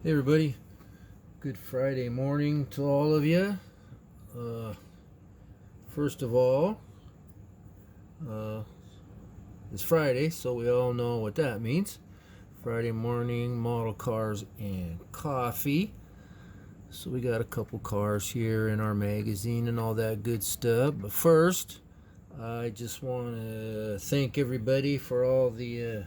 Hey everybody, good Friday morning to all of you. First of all, uh, it's Friday, so we all know what that means. Friday morning, model cars and coffee. So we got a couple cars here in our magazine and all that good stuff. But first, I just want to thank everybody for all the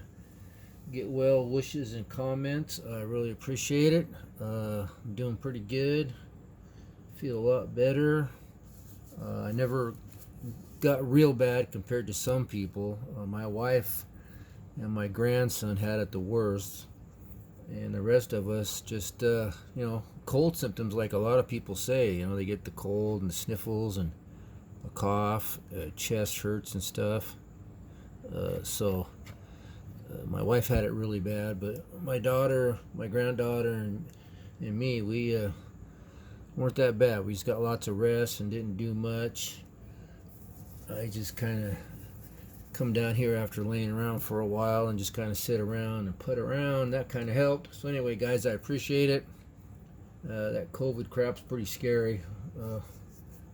get well wishes and comments. I really appreciate it. I'm doing pretty good. Feel a lot better. I never got real bad compared to some people. My wife and my grandson had it the worst, and the rest of us just, cold symptoms like a lot of people say. They get the cold and the sniffles and a cough, chest hurts and stuff. My wife had it really bad, but my daughter, my granddaughter, and me, we weren't that bad. We just got lots of rest and didn't do much. I just kind of come down here after laying around for a while and just kind of sit around and put around. That kind of helped. So anyway, guys, I appreciate it. That COVID crap's pretty scary.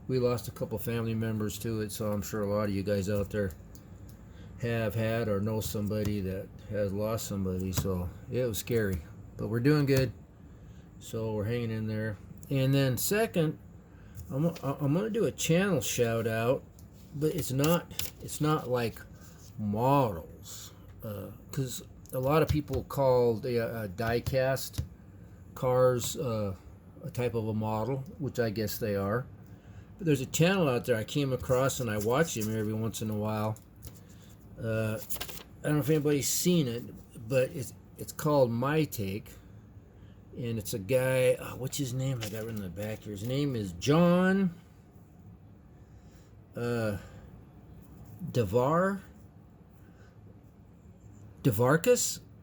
We lost a couple family members to it, so I'm sure a lot of you guys out there have had or know somebody that has lost somebody. So it was scary, but we're doing good. So we're hanging in there. And then second, I'm gonna do a channel shout out, but it's not like models, because a lot of people call the diecast cars a type of a model, which I guess they are. But there's a channel out there I came across and I watch them every once in a while. I don't know if anybody's seen it, but it's called My Take, and it's a guy. What's his name? I got it in the back here. His name is John Devarkas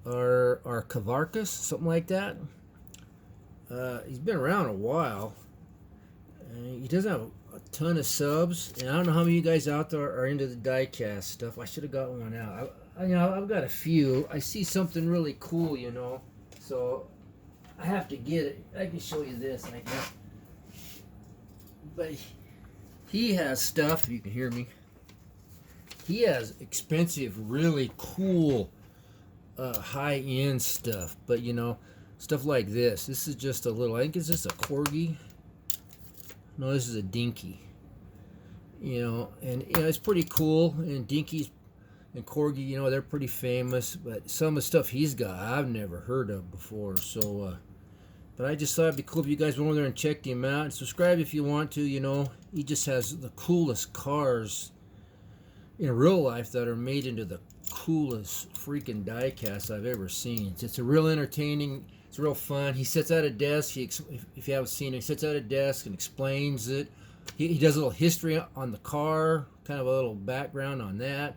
or Kavarkas, something like that. He's been around a while. He doesn't have a ton of subs, and I don't know how many of you guys out there are into the diecast stuff. I should have got one out. I've got a few. I see something really cool, so I have to get it. I can show you this, I guess. But he has stuff. You can hear me. He has expensive, really cool, high-end stuff. But stuff like this. This is just a little. I think it's just a corgi. No, this is a dinky. And it's pretty cool. And dinkies and corgi, they're pretty famous. But some of the stuff he's got, I've never heard of before. So, but I just thought it'd be cool if you guys went over there and checked him out. And subscribe if you want to. He just has the coolest cars in real life that are made into the coolest freaking diecast I've ever seen. It's a real entertaining. It's real fun. He sits at a desk. If you haven't seen it, he sits at a desk and explains it. He does a little history on the car, kind of a little background on that,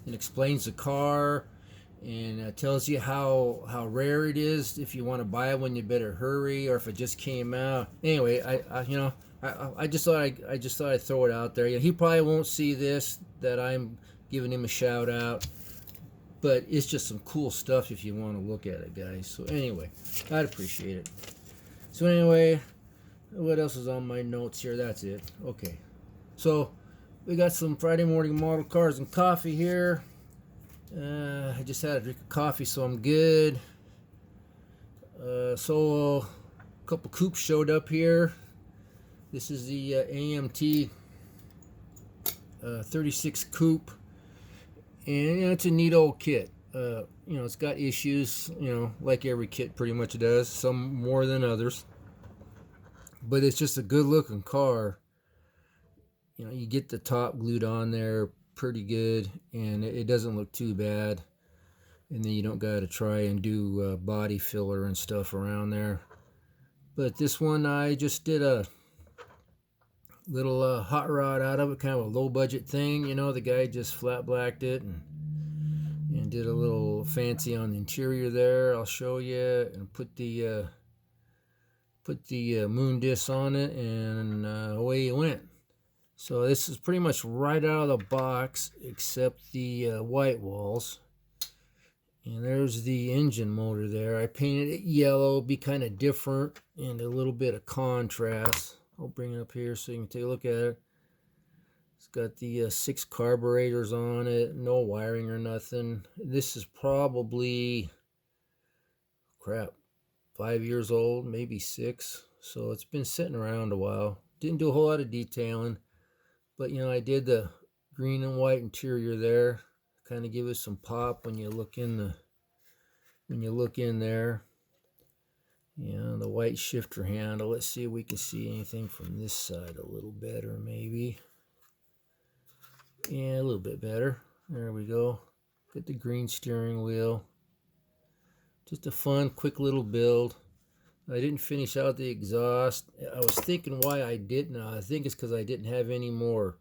and explains the car, and tells you how rare it is. If you want to buy one, you better hurry, or if it just came out. Anyway, I just thought I'd throw it out there. He probably won't see this, that I'm giving him a shout out. But it's just some cool stuff if you want to look at it, guys. So anyway, I'd appreciate it. So anyway, what else is on my notes here? That's it. Okay. So we got some Friday morning model cars and coffee here. I just had a drink of coffee, so I'm good. So a couple coupes showed up here. This is the AMT 36 coupe. And it's a neat old kit. It's got issues, like every kit pretty much does, some more than others. But it's just a good looking car. You get the top glued on there pretty good, and it doesn't look too bad. And then you don't got to try and do body filler and stuff around there. But this one, I just did a little hot rod out of it, kind of a low budget thing. The guy just flat blacked it and did a little fancy on the interior there. I'll show you, and put the moon disc on it, and away it went. So this is pretty much right out of the box, except the white walls. And there's the engine motor there. I painted it yellow, be kind of different, and a little bit of contrast. I'll bring it up here so you can take a look at it. It's got the 6 carburetors on it, no wiring or nothing. This is probably, crap, 5 years old, maybe 6. So it's been sitting around a while. Didn't do a whole lot of detailing, but you know, I did the green and white interior there. Kind of give it some pop when you look in there. Yeah, the white shifter handle. Let's see if we can see anything from this side a little better, maybe. Yeah, a little bit better. There we go. Got the green steering wheel. Just a fun, quick little build. I didn't finish out the exhaust. I was thinking why I didn't. I think it's because I didn't have any more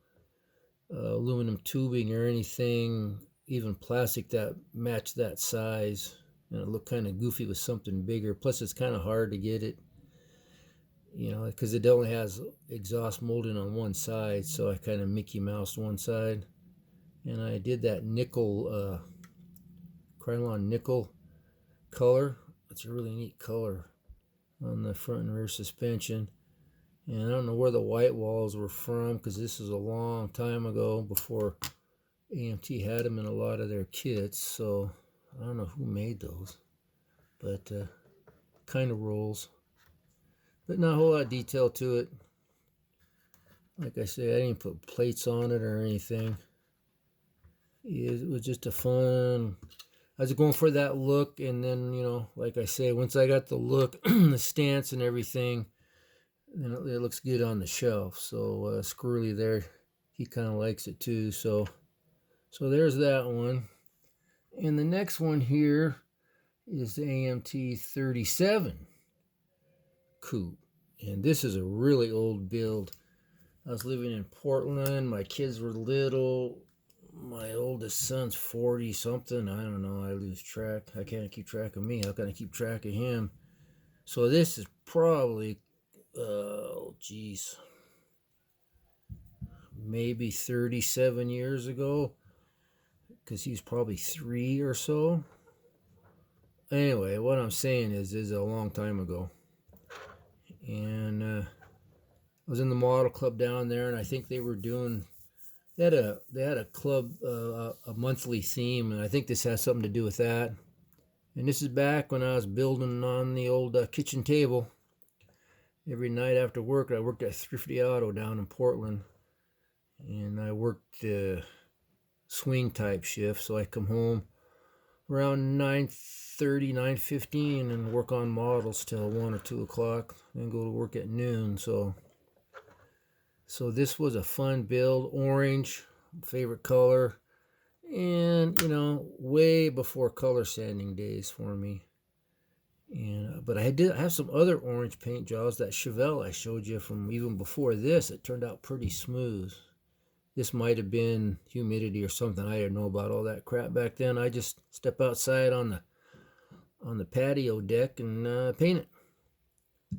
aluminum tubing or anything, even plastic that matched that size. And it looked kind of goofy with something bigger. Plus, it's kind of hard to get it, you know, because it only has exhaust molding on one side. So I kind of Mickey Moused one side. And I did that nickel, Krylon nickel color. It's a really neat color on the front and rear suspension. And I don't know where the white walls were from, because this is a long time ago, before AMT had them in a lot of their kits. So I don't know who made those, but kind of rolls. But not a whole lot of detail to it. Like I say, I didn't put plates on it or anything. It was just a fun. I was going for that look, and then, you know, like I say, once I got the look, the stance and everything, then it looks good on the shelf. So Squirrely there, he kind of likes it too. So there's that one. And the next one here is the AMT 37 coupe. And this is a really old build. I was living in Portland. My kids were little. My oldest son's 40 something. I don't know. I lose track. I can't keep track of me. How can I keep track of him? So this is probably, maybe 37 years ago, because he's probably 3 or so. Anyway, what I'm saying is a long time ago. And I was in the model club down there, and I think they were doing, they had a club, a monthly theme, and I think this has something to do with that. And this is back when I was building on the old kitchen table. Every night after work, I worked at Thrifty Auto down in Portland, and I worked swing type shift, so I come home around 9:30, 9:15, and work on models till 1 or 2 o'clock, then go to work at noon. So this was a fun build. Orange, favorite color, and you know, way before color sanding days for me. And but I have some other orange paint jobs. That Chevelle I showed you from even before this, it turned out pretty smooth. This might have been humidity or something. I didn't know about all that crap back then. I just step outside on the patio deck and paint it.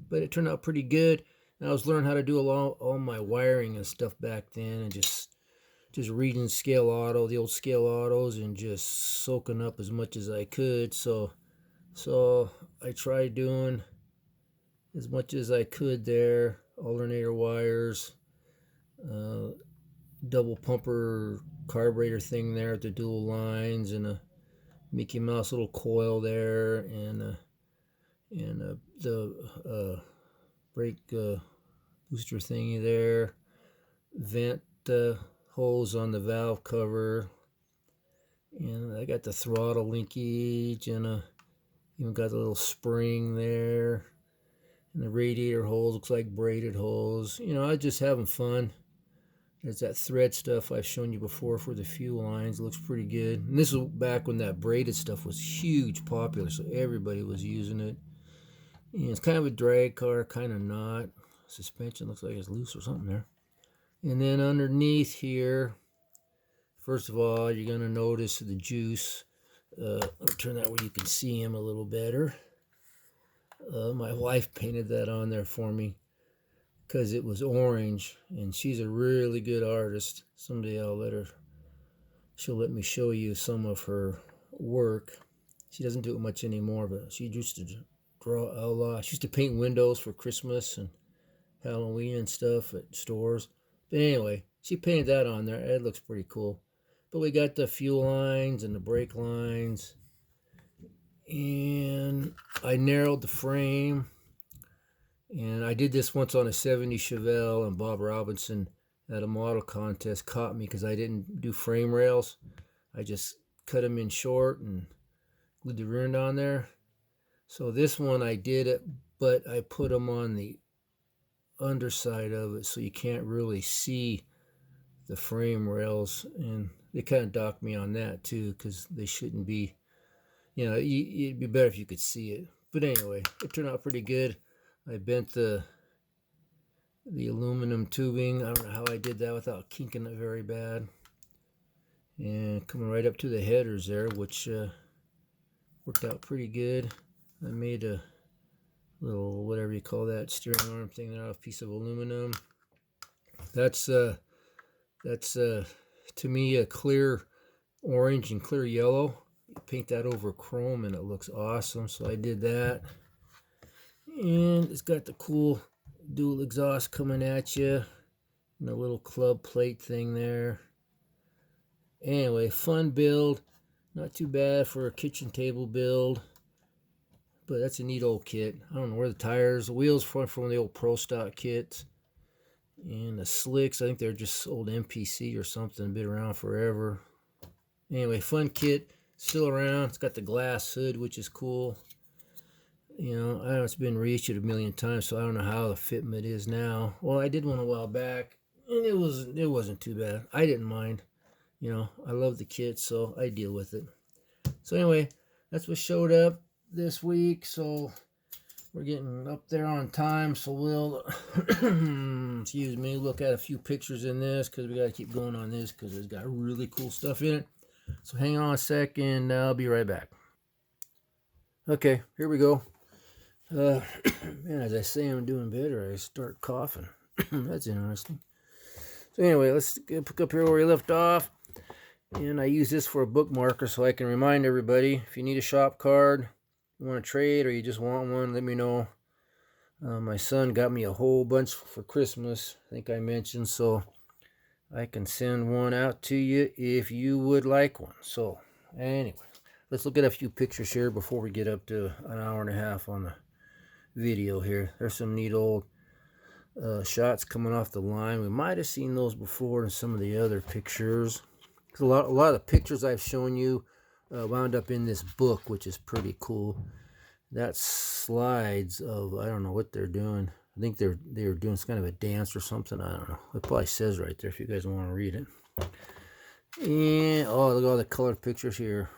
But it turned out pretty good. And I was learning how to do all my wiring and stuff back then, and just reading scale auto, the old scale autos, and just soaking up as much as I could. So I tried doing as much as I could there. Alternator wires, double pumper carburetor thing there at the dual lines, and a Mickey Mouse little coil there, and the brake booster thingy there, vent hose on the valve cover, and I got the throttle linkage, and even got a little spring there, and the radiator hose looks like braided hose. You know, I was just having fun. There's that thread stuff I've shown you before for the fuel lines. It looks pretty good. And this was back when that braided stuff was huge popular, so everybody was using it. And it's kind of a drag car, kind of not. Suspension looks like it's loose or something there. And then underneath here, first of all, you're going to notice the juice. Let me turn that where you can see him a little better. My wife painted that on there for me because it was orange, and she's a really good artist. Someday I'll let her, she'll let me show you some of her work. She doesn't do it much anymore, but she used to draw a lot. She used to paint windows for Christmas and Halloween and stuff at stores. But anyway, she painted that on there. It looks pretty cool. But we got the fuel lines and the brake lines. And I narrowed the frame. And I did this once on a 70 Chevelle, and Bob Robinson at a model contest caught me because I didn't do frame rails. I just cut them in short and glued the rear end on there. So this one I did it, but I put them on the underside of it so you can't really see the frame rails, and they kind of docked me on that too because they shouldn't be, it'd be better if you could see it. But anyway, it turned out pretty good. I bent the aluminum tubing. I don't know how I did that without kinking it very bad. And coming right up to the headers there, which worked out pretty good. I made a little, whatever you call that, steering arm thing there out of a piece of aluminum. That's to me a clear orange and clear yellow. You paint that over chrome and it looks awesome. So I did that. And it's got the cool dual exhaust coming at you and a little club plate thing there. Anyway, fun build. Not too bad for a kitchen table build. But that's a neat old kit. I don't know where the tires, the wheels from the old Pro Stock kits. And the slicks, I think they're just old MPC or something, been around forever. Anyway, fun kit, still around. It's got the glass hood, which is cool. I know it's been reissued a million times, so I don't know how the fitment is now. Well, I did one a while back, and it wasn't too bad. I didn't mind. I love the kit, so I deal with it. So anyway, that's what showed up this week. So we're getting up there on time, so we'll excuse me, look at a few pictures in this because we got to keep going on this because it's got really cool stuff in it. So hang on a second, I'll be right back. Okay, here we go. Man, as I say I'm doing better, I start coughing. That's interesting. So anyway, let's pick up here where we left off. And I use this for a bookmarker so I can remind everybody, if you need a shop card, you want to trade, or you just want one, let me know. My son got me a whole bunch for Christmas, I think I mentioned, so I can send one out to you if you would like one. So anyway, let's look at a few pictures here before we get up to an hour and a half on the video here. There's some neat old shots coming off the line. We might have seen those before in some of the other pictures. A lot of the pictures I've shown you wound up in this book, which is pretty cool. That's slides of, I don't know what they're doing. I think they were doing some kind of a dance or something. I don't know. It probably says right there if you guys want to read it. And oh, look at all the colored pictures here.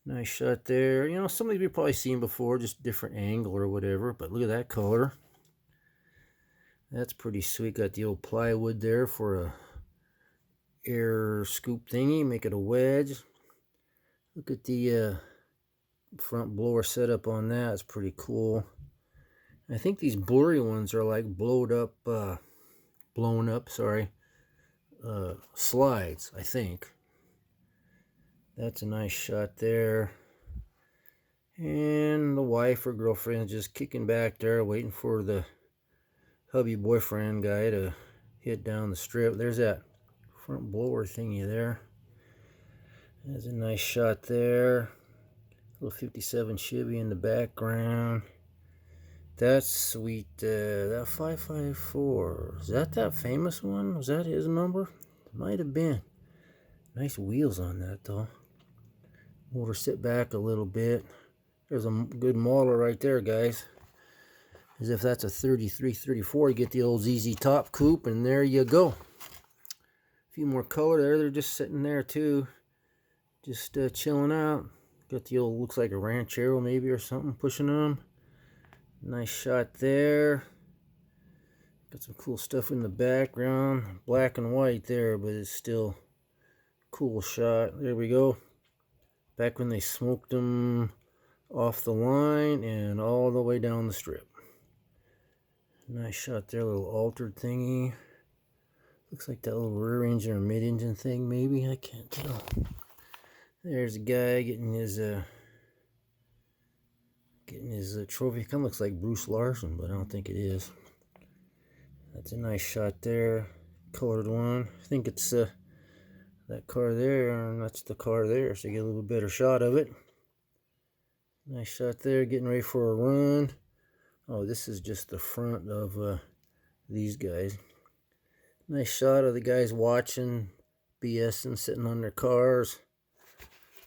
Nice shot there. Some of these you've probably seen before, just different angle or whatever. But look at that color. That's pretty sweet. Got the old plywood there for a air scoop thingy. Make it a wedge. Look at the front blower setup on that. It's pretty cool. I think these blurry ones are like blown up, slides, I think. That's a nice shot there. And the wife or girlfriend is just kicking back there, waiting for the hubby boyfriend guy to hit down the strip. There's that front blower thingy there. There's a nice shot there. Little 57 Chevy in the background. That's sweet. That 554. Is that famous one? Was that his number? It might have been. Nice wheels on that though. Motor sit back a little bit. There's a good model right there, guys. As if that's a 33, 34. You get the old ZZ Top coupe, and there you go. A few more color there. They're just sitting there too. Just chilling out. Got the old, looks like a Ranchero maybe or something pushing them. Nice shot there. Got some cool stuff in the background. Black and white there, but it's still cool shot. There we go. Back when they smoked them off the line and all the way down the strip. Nice shot there, little altered thingy. Looks like that little rear engine or mid engine thing maybe, I can't tell. There's a guy getting his Getting his trophy. Kind of looks like Bruce Larson, but I don't think it is. That's a nice shot there. Colored one. I think it's that car there, and that's the car there, so you get a little better shot of it. Nice shot there. Getting ready for a run. Oh, this is just the front of these guys. Nice shot of the guys watching, BSing, sitting on their cars,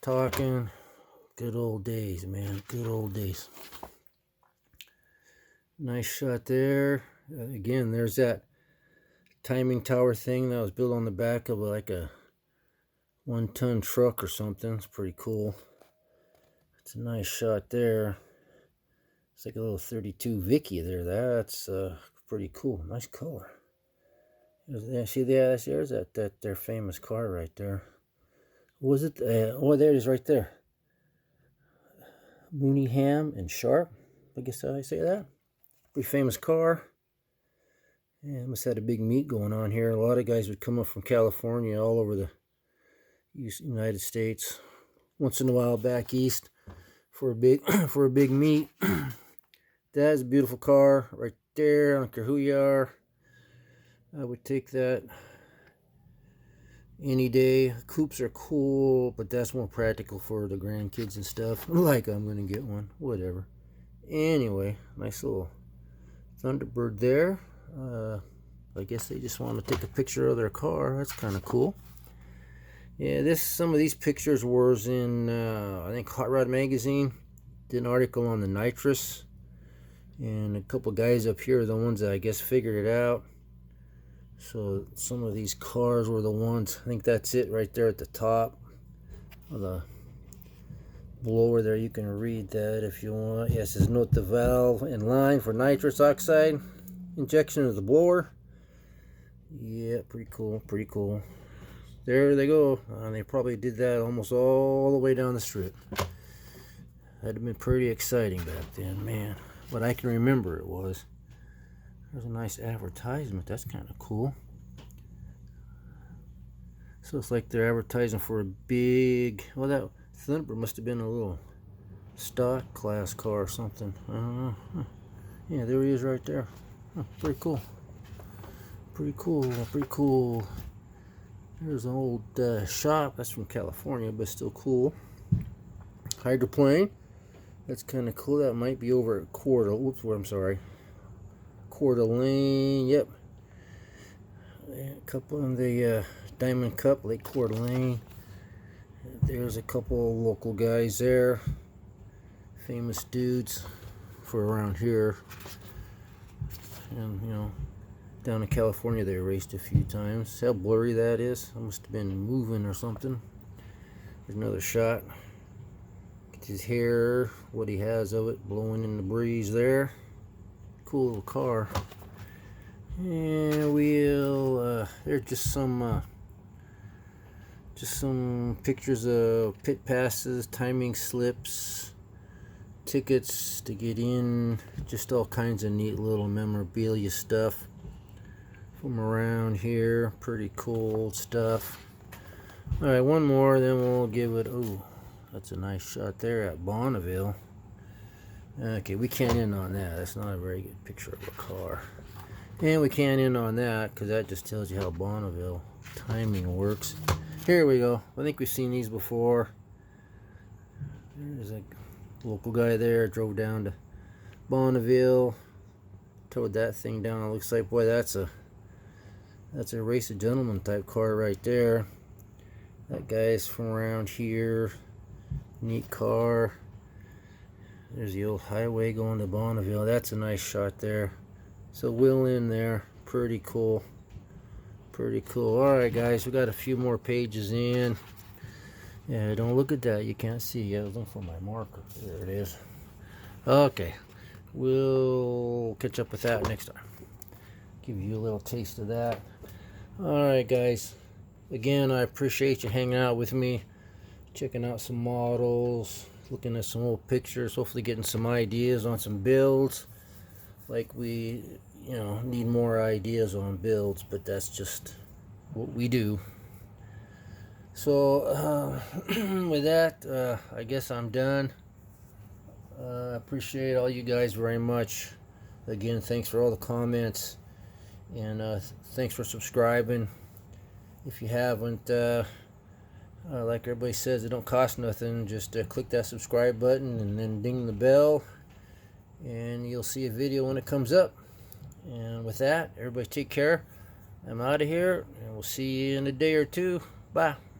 talking. Good old days, man. Good old days. Nice shot there. Again, there's that timing tower thing that was built on the back of like a 1-ton truck or something. It's pretty cool. It's a nice shot there. It's like a little 32 Vicky there. That's pretty cool. Nice color. See, there's that their famous car right there. What was it? Oh, there it is right there. Mooneyham and Sharp. I guess how I say that. Pretty famous car. Yeah, must have had a big meet going on here. A lot of guys would come up from California, all over the United States. Once in a while back east for a big for a big meet. That's a beautiful car right there. I don't care who you are. I would take that any day. Coupes are cool, but that's more practical for the grandkids and stuff. Like I'm gonna get one, whatever. Anyway, nice little Thunderbird there. I guess they just want to take a picture of their car. That's kind of cool. Yeah, some of these pictures was in I think Hot Rod Magazine. Did an article on the nitrous, and a couple guys up here are the ones that I guess figured it out. So some of these cars were the ones. I think that's it right there at the top of the blower there. You can read that if you want. Yes, it says note the valve in line for nitrous oxide injection of the blower. Yeah, pretty cool, pretty cool. There they go. They probably did that almost all the way down the strip. That'd have been pretty exciting back then, man. But I can remember it was. There's a nice advertisement. That's kind of cool. So it's like they're advertising for a big... Well, that Thunderbird must have been a little stock class car or something. I don't know. Huh. Yeah, there he is right there. Huh, pretty cool. Pretty cool. Pretty cool. There's an old shop. That's from California, but still cool. Hydroplane. That's kind of cool. That might be over at Coeur d'Alene. Whoops, I'm sorry. Coeur d'Alene. Yep. A couple in the Diamond Cup, Lake Coeur d'Alene. There's a couple of local guys there. Famous dudes for around here. And, you know, down in California they raced a few times. See how blurry that is? I must have been moving or something. There's another shot. Get his hair, what he has of it, blowing in the breeze there. Cool little car. And we'll there's just some pictures of pit passes, timing slips, tickets to get in, just all kinds of neat little memorabilia stuff from around here. Pretty cool stuff. All right, one more, then we'll give it. Oh, that's a nice shot there at Bonneville. Okay, we can't end on that. That's not a very good picture of a car. And we can't end on that because that just tells you how Bonneville timing works. Here we go. I think we've seen these before. There's a local guy there. Drove down to Bonneville. Towed that thing down. It looks like, boy, that's a race of gentlemen type car right there. That guy's from around here. Neat car. There's the old highway going to Bonneville. That's a nice shot there. So we'll in there. Pretty cool. Pretty cool. Alright guys, we got a few more pages in. Yeah, don't look at that. You can't see. Yeah, I was looking for my marker. There it is. Okay. We'll catch up with that next time. Give you a little taste of that. Alright guys. Again, I appreciate you hanging out with me. Checking out some models. Looking at some old pictures. Hopefully getting some ideas on some builds. Like we, you know, need more ideas on builds, but that's just what we do. So with that, I guess I'm done. I appreciate all you guys very much. Again, thanks for all the comments, and thanks for subscribing. If you haven't, like everybody says, it don't cost nothing. Just click that subscribe button and then ding the bell, and you'll see a video when it comes up. And with that, everybody take care. I'm out of here, and we'll see you in a day or two. Bye.